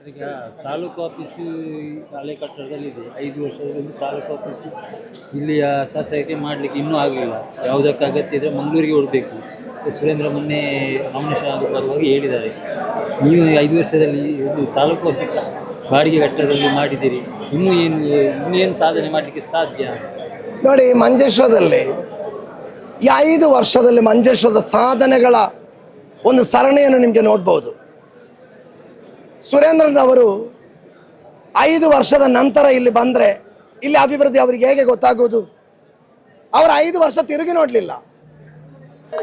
ಈಗ ತಾಲೂಕು ಆಫೀಸು ಹಳೆ ಕಟ್ಟಡದಲ್ಲಿದೆ. 5 ವರ್ಷದಲ್ಲಿ ತಾಲೂಕು ಆಫೀಸು ಇಲ್ಲಿಯ ಶಾಸಕರಿಗೆ ಮಾಡಲಿಕ್ಕೆ ಇನ್ನೂ ಆಗಲಿಲ್ಲ. ಯಾವುದಕ್ಕೆ ಅಗತ್ಯ ಇದ್ದರೆ ಮಂಗಳೂರಿಗೆ ಓಡಬೇಕು. ಸುರೇಂದ್ರ ಮೊನ್ನೆ ನಾಮಿನೇಷನ್ ಬರುವಾಗ ಹೇಳಿದ್ದಾರೆ, ನೀವು 5 ವರ್ಷದಲ್ಲಿ ಒಂದು ತಾಲೂಕು ಆಫೀಸ್ ಬಾಡಿಗೆ ಕಟ್ಟಡದಲ್ಲಿ ಮಾಡಿದ್ದೀರಿ, ಇನ್ನೇನು ಸಾಧನೆ ಮಾಡಲಿಕ್ಕೆ ಸಾಧ್ಯ? ನೋಡಿ, ಮಂಜೇಶ್ವರದಲ್ಲಿ ಈ 5 ವರ್ಷದಲ್ಲಿ ಮಂಜೇಶ್ವರದ ಸಾಧನೆಗಳ ಒಂದು ಸರಣಿಯನ್ನು ನಿಮಗೆ ನೋಡ್ಬೋದು. ಸುರೇಂದ್ರನವರು 5 ವರ್ಷದ ನಂತರ ಇಲ್ಲಿ ಬಂದರೆ ಇಲ್ಲಿ ಅಭಿವೃದ್ಧಿ ಅವರಿಗೆ ಹೇಗೆ ಗೊತ್ತಾಗೋದು? ಅವರು 5 ವರ್ಷ ತಿರುಗಿ ನೋಡಲಿಲ್ಲ.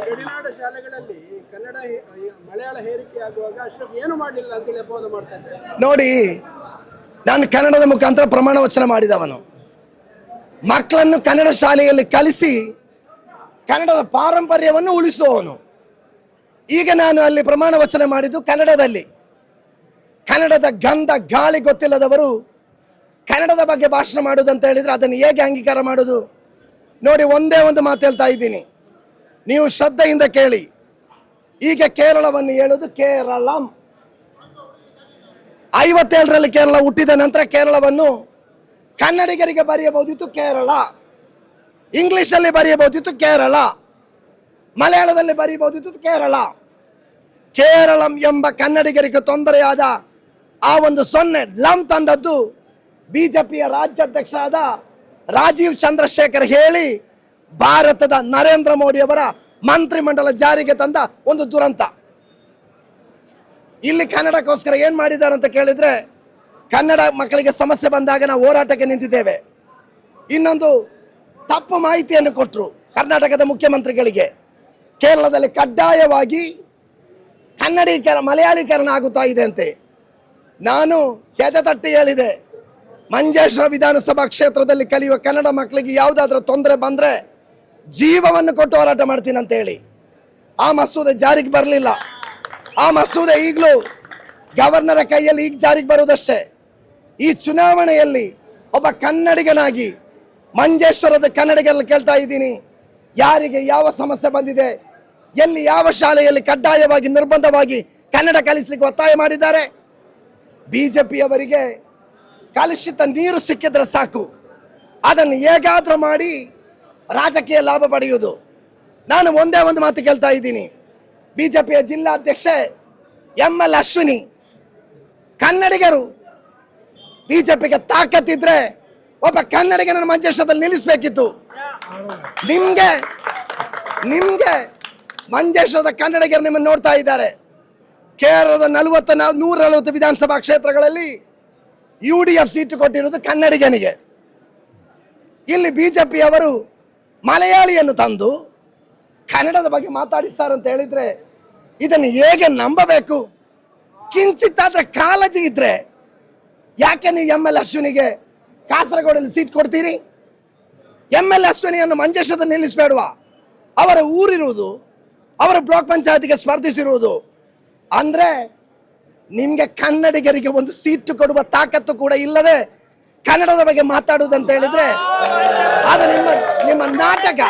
ಗಡಿನಾಡ ಶಾಲೆಗಳಲ್ಲಿ ಕನ್ನಡ ಮಲಯಾಳ ಹೇರಿಕೆ ಆಗುವಾಗ ಅಶ್ರಫ್ ಏನು ಮಾಡಲಿಲ್ಲ ಅಂತೇಳಿ ಅಪವಾದ ಮಾಡ್ತಾ ಇದ್ದಾರೆ. ನೋಡಿ, ನಾನು ಕನ್ನಡದ ಮುಖಾಂತರ ಪ್ರಮಾಣ ವಚನ ಮಾಡಿದವನು. ಮಕ್ಕಳನ್ನು ಕನ್ನಡ ಶಾಲೆಯಲ್ಲಿ ಕಲಿಸಿ ಕನ್ನಡದ ಪಾರಂಪರ್ಯವನ್ನು ಉಳಿಸುವವನು. ಈಗ ನಾನು ಅಲ್ಲಿ ಪ್ರಮಾಣ ವಚನ ಮಾಡಿದ್ದು ಕನ್ನಡದಲ್ಲಿ. ಕನ್ನಡದ ಗಂಧ ಗಾಳಿ ಗೊತ್ತಿಲ್ಲದವರು ಕನ್ನಡದ ಬಗ್ಗೆ ಭಾಷಣ ಮಾಡೋದು ಅಂತ ಹೇಳಿದ್ರೆ ಅದನ್ನು ಹೇಗೆ ಅಂಗೀಕಾರ ಮಾಡೋದು? ನೋಡಿ, ಒಂದೇ ಒಂದು ಮಾತು ಹೇಳ್ತಾ ಇದ್ದೀನಿ, ನೀವು ಶ್ರದ್ಧೆಯಿಂದ ಕೇಳಿ. ಈಗ ಕೇರಳವನ್ನು ಹೇಳೋದು ಕೇರಳಂ. 57ರಲ್ಲಿ ಕೇರಳ ಹುಟ್ಟಿದ ನಂತರ ಕೇರಳವನ್ನು ಕನ್ನಡಿಗರಿಗೆ ಬರೆಯಬಹುದಿತ್ತು ಕೇರಳ, ಇಂಗ್ಲಿಷಲ್ಲಿ ಬರೆಯಬಹುದಿತ್ತು ಕೇರಳ, ಮಲಯಾಳದಲ್ಲಿ ಬರೆಯಬಹುದಿತ್ತು ಕೇರಳ. ಕೇರಳಂ ಎಂಬ ಕನ್ನಡಿಗರಿಗೆ ತೊಂದರೆಯಾದ ಆ ಒಂದು ಸೊನ್ನೆ ಲಂ ತಂದದ್ದು ಬಿಜೆಪಿಯ ರಾಜ್ಯಾಧ್ಯಕ್ಷರಾದ ರಾಜೀವ್ ಚಂದ್ರಶೇಖರ್ ಹೇಳಿ ಭಾರತದ ನರೇಂದ್ರ ಮೋದಿ ಅವರ ಮಂತ್ರಿಮಂಡಲ ಜಾರಿಗೆ ತಂದ ಒಂದು ದುರಂತ. ಇಲ್ಲಿ ಕನ್ನಡಕ್ಕೋಸ್ಕರ ಏನು ಮಾಡಿದ್ದಾರೆ ಅಂತ ಕೇಳಿದ್ರೆ, ಕನ್ನಡ ಮಕ್ಕಳಿಗೆ ಸಮಸ್ಯೆ ಬಂದಾಗ ನಾವು ಹೋರಾಟಕ್ಕೆ ನಿಂತಿದ್ದೇವೆ. ಇನ್ನೊಂದು ತಪ್ಪು ಮಾಹಿತಿಯನ್ನು ಕೊಟ್ಟರು ಕರ್ನಾಟಕದ ಮುಖ್ಯಮಂತ್ರಿಗಳಿಗೆ. ಕೇರಳದಲ್ಲಿ ಕಡ್ಡಾಯವಾಗಿ ಮಲಯಾಳೀಕರಣ ಆಗುತ್ತಾ ಇದೆ ಅಂತೆ. ನಾನು ಎದೆ ತಟ್ಟಿ ಹೇಳಿದೆ, ಮಂಜೇಶ್ವರ ವಿಧಾನಸಭಾ ಕ್ಷೇತ್ರದಲ್ಲಿ ಕಲಿಯುವ ಕನ್ನಡ ಮಕ್ಕಳಿಗೆ ಯಾವುದಾದ್ರೂ ತೊಂದರೆ ಬಂದರೆ ಜೀವವನ್ನು ಕೊಟ್ಟು ಹೋರಾಟ ಮಾಡ್ತೀನಿ ಅಂತ ಹೇಳಿ. ಆ ಮಸೂದೆ ಜಾರಿಗೆ ಬರಲಿಲ್ಲ. ಆ ಮಸೂದೆ ಈಗಲೂ ಗವರ್ನರ ಕೈಯಲ್ಲಿ ಈಗ ಜಾರಿಗೆ ಬರುವುದಷ್ಟೇ. ಈ ಚುನಾವಣೆಯಲ್ಲಿ ಒಬ್ಬ ಕನ್ನಡಿಗನಾಗಿ ಮಂಜೇಶ್ವರದ ಕನ್ನಡಿಗರಲ್ಲಿ ಕೇಳ್ತಾ ಇದ್ದೀನಿ, ಯಾರಿಗೆ ಯಾವ ಸಮಸ್ಯೆ ಬಂದಿದೆ, ಎಲ್ಲಿ ಯಾವ ಶಾಲೆಯಲ್ಲಿ ಕಡ್ಡಾಯವಾಗಿ ನಿರ್ಬಂಧವಾಗಿ ಕನ್ನಡ ಕಲಿಸಲಿಕ್ಕೆ ಒತ್ತಾಯ ಮಾಡಿದ್ದಾರೆ? ಬಿಜೆಪಿಯವರಿಗೆ ಕಲುಷಿತ ನೀರು ಸಿಕ್ಕಿದ್ರೆ ಸಾಕು, ಅದನ್ನು ಹೇಗಾದ್ರೂ ಮಾಡಿ ರಾಜಕೀಯ ಲಾಭ ಪಡೆಯುವುದು. ನಾನು ಒಂದೇ ಒಂದು ಮಾತು ಕೇಳ್ತಾ ಇದ್ದೀನಿ, ಬಿಜೆಪಿಯ ಜಿಲ್ಲಾಧ್ಯಕ್ಷೆ ML ಅಶ್ವಿನಿ, ಕನ್ನಡಿಗರು ಬಿಜೆಪಿಗೆ ತಾಕತ್ತಿದ್ರೆ ಒಬ್ಬ ಕನ್ನಡಿಗನ ಮಂಜೇಶ್ವರದಲ್ಲಿ ನಿಲ್ಲಿಸಬೇಕಿತ್ತು. ನಿಮ್ಗೆ ಮಂಜೇಶ್ವರದ ಕನ್ನಡಿಗರು ನಿಮ್ಮನ್ನು ನೋಡ್ತಾ ಇದ್ದಾರೆ. ಕೇರಳದ 140 ವಿಧಾನಸಭಾ ಕ್ಷೇತ್ರಗಳಲ್ಲಿ UDF ಸೀಟು ಕೊಟ್ಟಿರುವುದು ಕನ್ನಡಿಗನಿಗೆ. ಇಲ್ಲಿ ಬಿಜೆಪಿಯವರು ಮಲಯಾಳಿಯನ್ನು ತಂದು ಕನ್ನಡದ ಬಗ್ಗೆ ಮಾತಾಡಿಸ್ತಾರೆ ಅಂತ ಹೇಳಿದ್ರೆ ಇದನ್ನು ಹೇಗೆ ನಂಬಬೇಕು? ಕಿಂಚಿತ್ತಾದ್ರೆ ಕಾಳಜಿ ಇದ್ರೆ ಯಾಕೆ ನೀವು ML ಅಶ್ವಿನಿಗೆ ಕಾಸರಗೋಡಲ್ಲಿ ಸೀಟ್ ಕೊಡ್ತೀರಿ? ML ಅಶ್ವಿನಿಯನ್ನು ಮಂಜೇಶ್ವರದಲ್ಲಿ ನಿಲ್ಲಿಸಬೇಡವಾ? ಅವರ ಊರಿರುವುದು, ಅವರ ಬ್ಲಾಕ್ ಪಂಚಾಯತಿಗೆ ಸ್ಪರ್ಧಿಸಿರುವುದು ಅಂದ್ರೆ ನಿಮ್ಗೆ ಕನ್ನಡಿಗರಿಗೆ ಒಂದು ಸೀಟು ಕೊಡುವ ತಾಕತ್ತು ಕೂಡ ಇಲ್ಲದೆ ಕನ್ನಡದ ಬಗ್ಗೆ ಮಾತಾಡುವುದು ಅಂತ ಹೇಳಿದ್ರೆ ಅದು ನಿಮ್ಮ ನಾಟಕ.